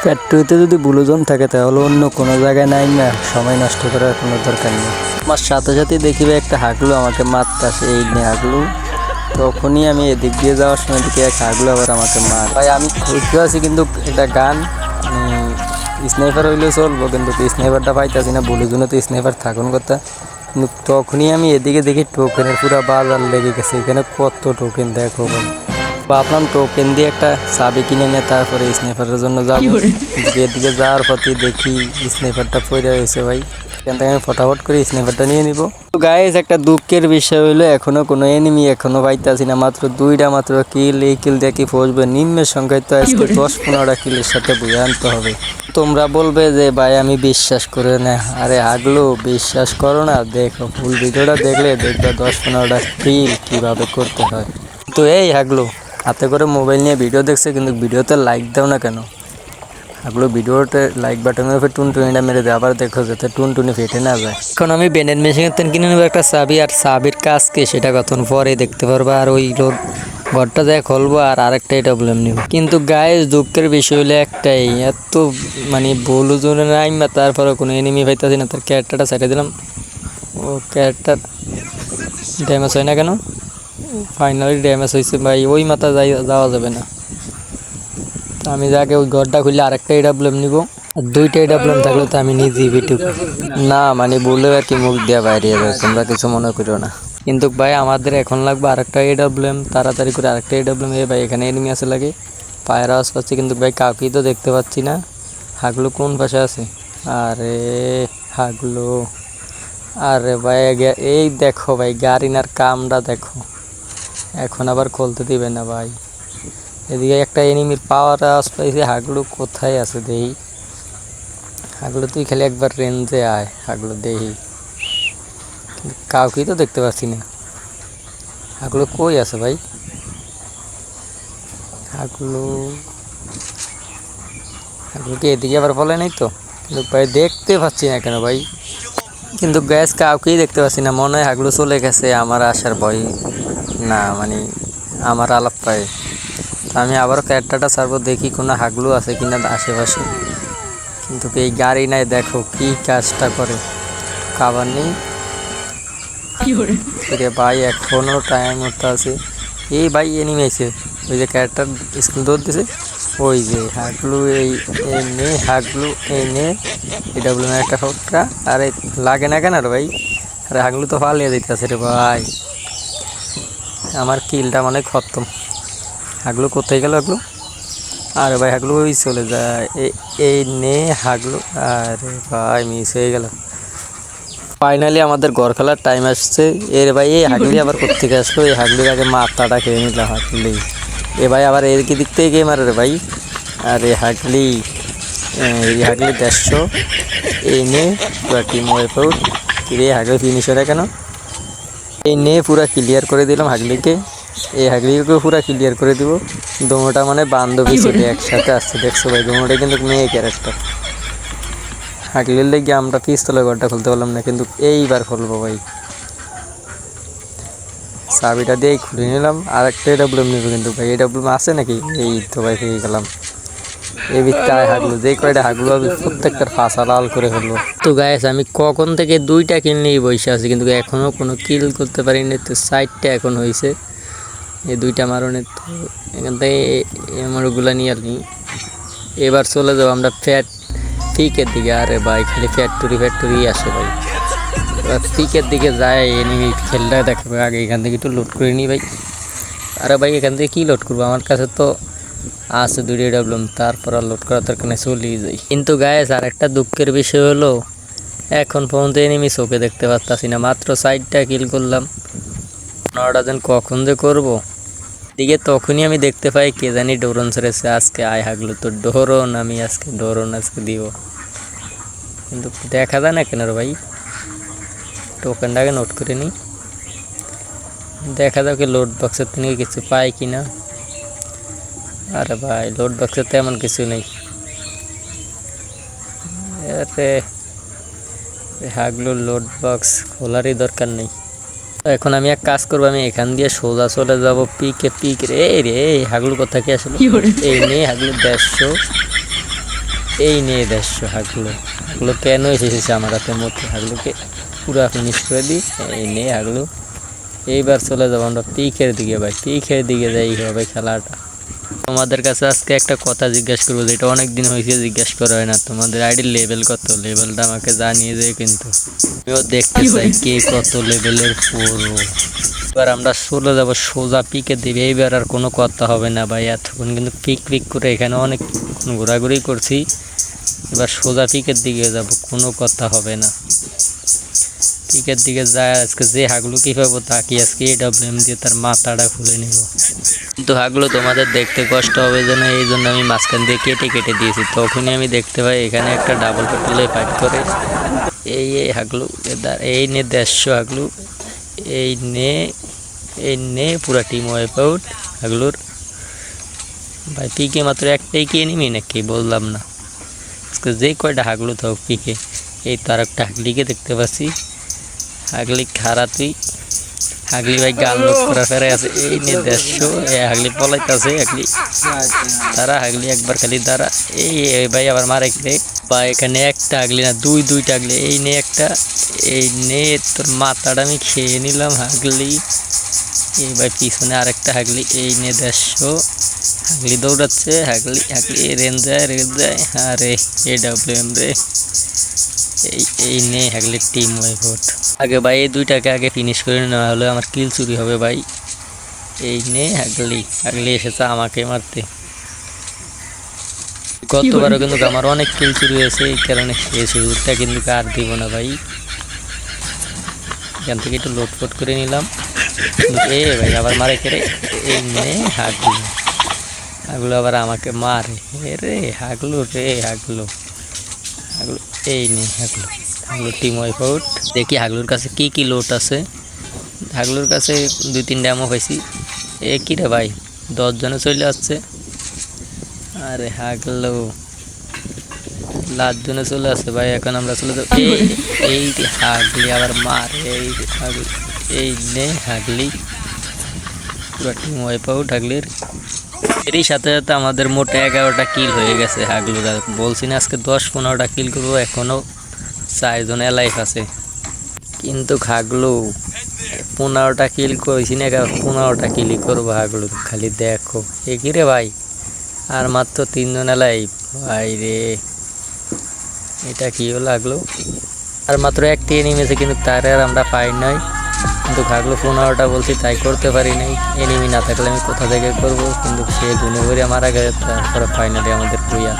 ফ্যাক্টরিতে যদি ব্লুজন থাকে তাহলে অন্য কোনো জায়গায় নাই না, সময় নষ্ট করার কোনো দরকার নেই। আমার সাথে সাথে দেখিবে একটা হাগলু আমাকে মারতেছে, এই নিয়ে হাগলু। তখনই আমি এদিক দিয়ে যাওয়ার সময় দেখি এক হাগলু আবার আমাকে মার। ভাই আমি দেখতে আছি কিন্তু একটা গান স্নাইপার হইলেও চলবো, কিন্তু স্নাইপারটা পাইতেছি না। ব্লুজনে তো স্নাইপার থাকুন কথা, কিন্তু তখনই আমি এদিকে দেখি টোকেনের পুরো বাজার লেগে গেছে। এখানে কত টোকেন দেখো ভাই। ভাবলাম টোকেন দিয়ে একটা চাবি কিনে নিয়ে তারপরে স্নাইপারের জন্য যাবো। এদিকে যাওয়ার পথে দেখি স্নাইপারটা পড়ে রয়েছে ভাই। এখান থেকে আমি ফটাফট করে স্নাইপারটা নিয়ে নিব। তো গাইস, একটা দুঃখের বিষয় হইলো এখনো কোনো এনিমি এখনো পাইতাছি না। মাত্র 2টা মাত্র কিল। এই কিল দিয়ে কি পৌঁছবে? নিম্নের সংখ্যায় তো আজকে 10-15টা কিলের সাথে বুঝে আনতে হবে। তোমরা বলবে যে ভাই আমি বিশ্বাস করে না, আরে হাগলো বিশ্বাস করো না, দেখো ফুল ভিডিওটা দেখলে দেখবে 10-15টা কিল কীভাবে করতে হয়। তো এই হাগলো হাতে করে মোবাইল নিয়ে ভিডিও দেখছে, কিন্তু ভিডিওতে লাইক দাও না কেন? হাগলো ভিডিওতে লাইক বাটনের উপরে টুনটুনিটা মেরে দেয়, আবার দেখো যাতে টুনটুনি ফেটে না যায়। এখন আমি বেনের মেশিনের তেন কিনে নেবো একটা চাবি, আর চাবির কাজকে সেটা কতক্ষণ পরে দেখতে পারবো। আর ওই ঘরটা যায় খুলবো আর আরেকটাই প্রবলেম নিব। কিন্তু গায়ে দুঃখের বিষয় হলো একটাই, এত মানে বলু জোনে নাই বা তারপরে কোনো এনিমি পাইতাছি না। তার ক্যারেক্টারটা ছেড়ে দিলাম, ও ক্যারেক্টার ড্যামেজ হয় না কেন? ফাইনালি ড্যামেজ হয়েছে ভাই, ওই মাথা যাওয়া যাবে না। তো আমি যাকে ওই ঘরটা খুললে আরেকটা এডাব্লিউএম নিব, আর 2টা এডাব্লিউএম থাকলে তো আমি নিজেই ভিডিও না মানে বললেও আর কি মুখ দেওয়া বাইরে যাবে, তোমরা কিছু মনে করো না। কিন্তু ভাই আমাদের এখন লাগবে আরেকটা এডাব্লিউএম, তাড়াতাড়ি করে আরেকটা এডাব্লিউএম। ভাই এখানে এনিমি আছে লাগে, পায়ের আওয়াজ পাচ্ছি, কিন্তু ভাই কাউকেই তো দেখতে পাচ্ছি না। হাগলু কোন পাশে আছে? আরে হাগলু, আরে ভাই এই দেখো ভাই গাড়িনার কামটা দেখো, এখন আবার খুলতে দিবে না ভাই। এদিকে একটা এনিমির পাওয়ার আওয়াজ পাইছে। হাগলু কোথায় আছে দেহি? হাগলু তুই খালি একবার রেঞ্জে আয় হাগলু, দেহি কাউকেই তো দেখতে পাচ্ছি না। হাগলু কই আছে ভাই? হাগলু হাগলুকে এদিকে আবার বলে নাই তো, কিন্তু ভাই দেখতে পাচ্ছি না কেন ভাই? কিন্তু গ্যাস কাউকেই দেখতে পাচ্ছি না, মনে হয় হাগলু চলে গেছে আমার আসার ভয় না, মানে আমার আলাপ পায়। আমি আবারও ক্যারেক্টারটা ছাড়বো, দেখি কোনো হাগলু আছে কিনা আশেপাশে। কিন্তু এই গাড়ি নাই, দেখো কি কাজটা করে, খাবার নেই ভাই, এখনো টাইম মতো আছে। এই ভাই এনিমি আছে, ওই যে ক্যারেক্টার স্কুল দৌড় দিছে, ওই যে হাগলু। এই নে হাগলু, এই নে এটা বলুন একটা ফটকা। আরে লাগে না কেন রে ভাই? আরে হাগলু তো পালিয়ে দিতেছে রে ভাই, আমার কিলটা মানে খতম। হাগলু কোথায় গেল হাগলু? আরে ভাই হাগলু ওই চলে যায়, এই নে হাগলু। আরে ভাই মিস হয়ে গেল। ফাইনালি আমাদের ঘর খেলার টাইম আসছে। এর ভাই এই হাগলি আবার কোত্থেকে আসলো? এই হাগলির আগে মাথাটা খেয়ে নিলাম হাগলি। এ ভাই আবার এর কি দিক থেকে গেম রে ভাই? আরে হাগলি, এই হাগলি 150 এই নে পুরা টিম ওয়াইপ আউট। রে হাগলি ফিনিশ হয় কেন? এই নে পুরা ক্লিয়ার করে দিলাম হাগলিকে, এই হাগলিকে পুরা ক্লিয়ার করে দিব। দোনোটা মানে বান্ধবী ছিল একসাথে আসছে, দেখছো ভাই? দোনোটা কিন্তু মেয়ে ক্যারেক্টার। হাগলির লেগে আমরা পিস্তলের ঘরটা খুলতে পারলাম না, কিন্তু এইবার খুলবো ভাই। চাবিটা দিয়েই খুলে নিলাম। আর একটা এডাব্লিউএম নিব, কিন্তু ভাই এডাব্লিউএম আছে নাকি? এই তো ভাই পেয়ে গেলাম। এই বিত্তায় হাগলু, যে কয়টা হাগলু আমি প্রত্যেকটার ফাঁসা লাল করে ফেলবো। তো গাইস আমি কখন থেকে 2টা কিল নিয়ে বসে আছি, কিন্তু এখনও কোনো কিল করতে পারিনি। তো 4টা এখন হয়েছে, এই 2টা মারণে। তো এখান থেকে এমআরগুলো নিয়ে আর কি এবার চলে যাবো আমরা পিকের দিকে। আরে ভাই খালি ফ্যাক্টরি আসে ভাই, এবার পিকের দিকে যায় এনিমি খেলটা দেখাবে। আগে এখান থেকে একটু লোড করে নিই ভাই। আরে ভাই এখান থেকে কী লোড করবো? আমার কাছে তো আছে 2টা এডাব্লিউএম, তারপর আর লোড করার দরকার নেই, চলিয়ে যাই। কিন্তু গায়েস আর একটা দুঃখের বিষয় হলো এখন পর্যন্ত এনিমি চোখে দেখতে পারতাছি না। মাত্র 4টা কিল করলাম, 9টা যেন কখন যে করবো। দিকে তখনই আমি দেখতে পাই কে জানি ডোরন ছেড়েছে। আজকে আয় হাগলো তো ডোরন, আমি আজকে ডোরন আজকে দিব, কিন্তু দেখা যায় না কেন রে ভাই? টোকেনটাকে নোট করে নিই, দেখা যাক লোড বক্সের থেকে কিছু পাই কি না। আরে ভাই লোড বক্সে তেমন কিছু নেই। আরে হাগলুর লোড বক্স খোলারই দরকার নেই। এখন আমি এক কাজ করবো, আমি এখান দিয়ে সোজা চলে যাবো পিকে রে। এই রে হাগলু কোথা কি আসলো? এই নেই হাগলু 150 এই নিয়ে 150 হাগলো। হাগলো কেন এসেছে আমার হাতে মতো, হাগলোকে পুরো ফিনিশ করে দিই। এই নিয়ে হাগলো। এইবার চলে যাবো আমরা পিকের দিকে ভাই, পিকের দিকে যাই হবে খেলাটা। তোমাদের কাছে আজকে একটা কথা জিজ্ঞাসা করবো, যেটা অনেক দিন হয়েছে জিজ্ঞাসা করা হয় না। তোমাদের আইডির লেভেল কত, লেভেলটা আমাকে জানিয়ে দেয়, কিন্তু আমিও দেখতে চাই কে কত লেভেলের পুরো। এবার আমরা চলে যাবো সোজা পিকের দিকে। এইবার আর কোনো কথা হবে না ভাই, এতক্ষণ কিন্তু পিক পিক করে এখানে অনেক ঘোরাঘুরি করছি। এবার সোজা পিকের দিকে যাব, কোনো কথা হবে না। পিকের দিকে যায় আজকে যে হাগলু কি পাবো তাকে আজকে AWM দিয়ে তার মাথাটা খুলে নিব। কিন্তু হাগলু তোমাদের দেখতে কষ্ট হবে যেন, এই জন্য আমি মাঝখান দিয়ে কেটে কেটে দিয়েছি। তখনই আমি দেখতে পাই এখানে একটা ডাবল পেট্রোলে ফাইট করে। এই হাগলু এই নে 150 হাগলু, এই নে পুরা টিম ওয়াইপ আউট হাগলুর। ভাই পিকে মাত্র একটাই কি এনিমি নাকি বললাম না। আজকে যে কয়টা হাগলু থাক পিকে, এই তো আর একটা হাগলিকে দেখতে পাচ্ছি। হাগলি খারা তুই, হাগলি ভাই গাল লোক করা ফেরে আছে। এই নিয়ে 150, হাগলি পলাইতেছে। হাগলি তারা, হাগলি একবার খালি তারা। এই ভাই আবার মারে রে বা, এখানে একটা হাগলি না দুইটা হাগলি। এই নে একটা, এই নে তোর মাথাটা আমি খেয়ে নিলাম হাগলি। এই ভাই পিছনে আরেকটা হাগলি। এই নে 150, হাগলি দৌড়াচ্ছে। হাগলি রেঞ্জ যায়। আরে AWM রে। এই নে হাগলির টিম ওয়াইপ আউট। আগে ভাই এই দুইটাকে আগে ফিনিশ করে নেওয়া হলে আমার কিল চুরি হবে ভাই। এই নে হাগলি এসেছে আমাকে মারতে। গতবারও কিন্তু আমার অনেক কিল চুরি হয়েছে, এই কারণে সেই সুযোগটা কিন্তু আর দিব না ভাই। এখান থেকে একটু লোটফোট করে নিলাম। এ ভাই আবার মারে কেড়ে। এই নে হাগলু আবার আমাকে মারে। রে হাগলু হাগলু। এই নে হাগলু টিম ওয়াইপ আউট। দেখি হাগলুর কাছে কি লোট আছে। হাগলুর কাছে 2-3টা এমন পাইছি। এ কি রে ভাই, 10 জনে চলে আসছে। আরে হাগলু লাস্ট জনে চলে আসছে ভাই। এখন আমরা চলে যাবো। এই হাগলি আবার মারে। এই নে হাগলি পুরো টিম ওয়াইপ আউট হাগলির। এরই সাথে সাথে আমাদের মোট 11টা কিল হয়ে গেছে হাগলুরা। বলছি না আজকে 10-15টা কিল করবো, এখনও 4 জন লাইফ আছে। কিন্তু হাগলু 15টা কিল করেছি না, 15টা কিলই করবো হাগলু। খালি দেখো এ কি রে ভাই, আর মাত্র 3 জন লাইফ ভাই রে। এটা কি হলো হাগলু, আর মাত্র একটি এনিমি আছে, কিন্তু তার আর আমরা পাই নাই। কিন্তু হাগলু 15টা বলছি তাই করতে পারি নাই। এনিমি না থাকলে আমি কোথা থেকে করবো, কিন্তু সে গুনে করে মারা গেছে। তারপরে ফাইনালি আমাদের প্রিয়া।